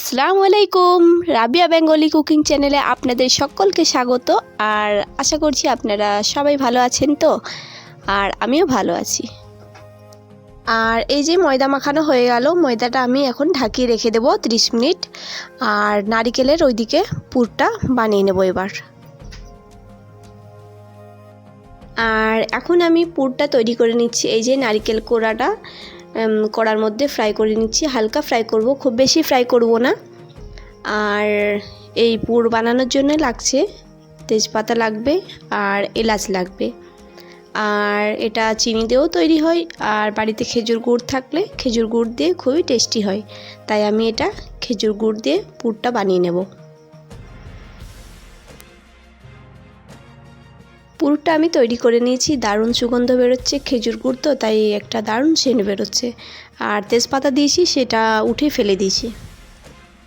আসসালামু আলাইকুম। Rabiya Bengali cooking চ্যানেলে আপনাদের সকলকে স্বাগত। আর আশা করছি আপনারা সবাই ভালো আছেন তো, আর আমিও ভালো আছি। আর এই যে ময়দা মাখানো হয়ে গেল, ময়দাটা আমি এখন ঢাকিয়ে রেখে দেবো 30 মিনিট। আর নারিকেলের ওইদিকে পুরটা বানিয়ে নেব এবার। আর এখন আমি পুরটা তৈরি করে নিচ্ছি। এই যে নারিকেল কোড়াটা কড়ার মধ্যে ফ্রাই করে নিচ্ছি, হালকা ফ্রাই করব, খুব বেশি ফ্রাই করব না। আর এই পুর বানানোর জন্য লাগছে তেজপাতা লাগবে আর এলাচ লাগবে। আর এটা চিনি দিয়েও তৈরি হয়, আর বাড়িতে খেজুর গুড় থাকলে খেজুর গুড় দিয়ে খুবই টেস্টি হয়, তাই আমি এটা খেজুর গুড় দিয়ে পুরটা বানিয়ে নেব। পুরটা আমি তৈরি করে নিয়েছি, দারুণ সুগন্ধ বেরোচ্ছে, খেজুর গুড় তো তাই একটা দারুণ সেন্ট বেরোচ্ছে। আর তেজপাতা দিয়েছি, সেটা উঠে ফেলে দিয়েছি।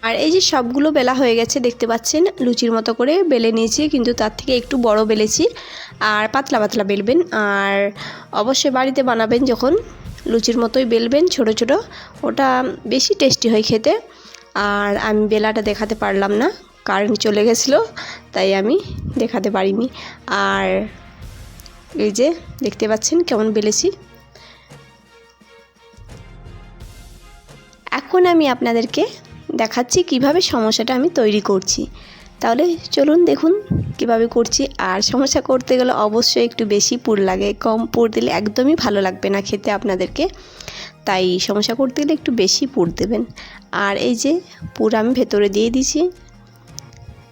আর এই যে সবগুলো বেলা হয়ে গেছে, দেখতে পাচ্ছেন লুচির মতো করে বেলে নিয়েছি, কিন্তু তার থেকে একটু বড় বেলেছি। আর পাতলা পাতলা বেলবেন, আর অবশ্যই বাড়িতে বানাবেন যখন লুচির মতোই বেলবেন ছোট ছোট, ওটা বেশি টেস্টি হয় খেতে। আর আমি বেলাটা দেখাতে পারলাম না, কারেন্ট চলে গেছিলো, তাই আমি দেখাতে পারিনি। আর এই যে দেখতে পাচ্ছেন কেমন বেলেছি। এখন আমি আপনাদেরকে দেখাচ্ছি কিভাবে সমোসাটা আমি তৈরি করছি। তাহলে চলুন দেখুন কিভাবে করছি। আর সমোসা করতে গেলে অবশ্যই একটু বেশি পুর লাগে, কম পুর দিলে একদমই ভালো লাগবে না খেতে আপনাদেরকে, তাই সমোসা করতে গেলে একটু বেশি পুর দেবেন। আর এই যে পুর আমি ভেতরে দিয়ে দিয়েছি,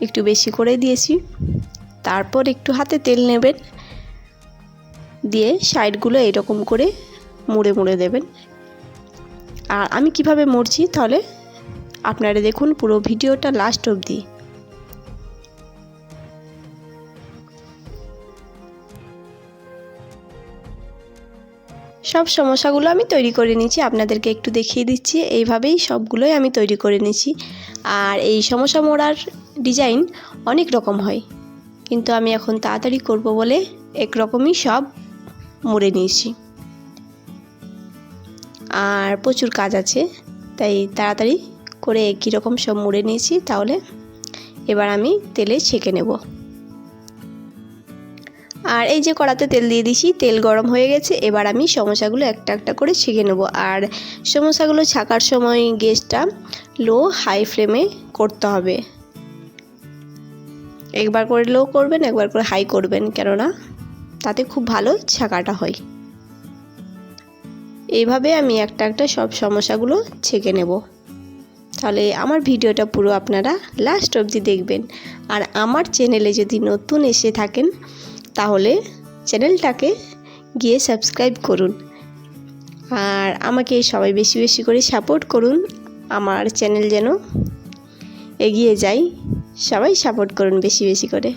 একটু বেশি করে দিয়েছি। তারপর একটু হাতে তেল নেবেন, দিয়ে সাইডগুলো এরকম করে মুড়ে মুড়ে দেবেন। আর আমি কিভাবে মুড়ছি তাহলে আপনারা দেখুন পুরো ভিডিওটা লাস্ট অবধি। সব সমোসাগুলো আমি তৈরি করে নিয়েছি, আপনাদেরকে একটু দেখিয়ে দিচ্ছি। এইভাবেই সবগুলোই আমি তৈরি করে নিয়েছি। আর এই সমোসা মোড়ার ডিজাইন অনেক রকম হয়, কিন্তু আমি এখন তাড়াতাড়ি করব বলে একরকমই সব মুড়ে নিয়েছি। আর প্রচুর কাজ আছে, তাই তাড়াতাড়ি করে একই রকম সব মুড়ে নিয়েছি। তাহলে এবার আমি তেলে ছেঁকে নেব। আর এই যে কড়াতে তেল দিয়ে দিছি, তেল গরম হয়ে গেছে। এবার আমি সমোসাগুলো একটা একটা করে ছেঁকে নেব। আর সমোসাগুলো ছাকার সময় গ্যাসটা লো হাই ফ্লেমে করতে হবে। একবার করে লো করবেন, একবার করে হাই করবেন, কেননা তাতে খুব ভালো ছাকাটা হয়। এইভাবে আমি একটা একটা সব সমোসাগুলো ছেঁকে নেব। তাহলে আমার ভিডিওটা পুরো আপনারা লাস্ট অবধি দেখবেন। আর আমার চ্যানেলে যদি নতুন এসে থাকেন তাহলে চ্যানেলটাকে গিয়ে সাবস্ক্রাইব করুন। আর আমাকে সবাই বেশি বেশি করে সাপোর্ট করুন, আমার চ্যানেল যেন এগিয়ে যায়। সবাই সাপোর্ট করুন বেশি বেশি করে।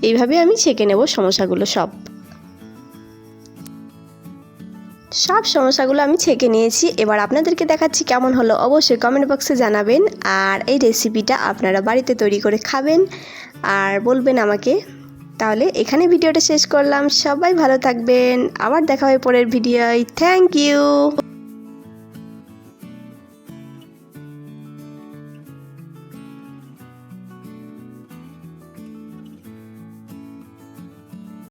এইভাবে আমি ছেঁকে নেব সমোসাগুলো সব সমোসাগুলো আমি ছেঁকে নিয়েছি। এবার আপনাদেরকে দেখাচ্ছি কেমন হলো, অবশ্যই কমেন্ট বক্সে জানাবেন। আর এই রেসিপিটা আপনারা বাড়িতে তৈরি করে খাবেন আর বলবেন আমাকে। তাহলে এখানে ভিডিওটা শেষ করলাম, সবাই ভালো থাকবেন, আবার দেখা হবে পরের ভিডিওয়। Thank you.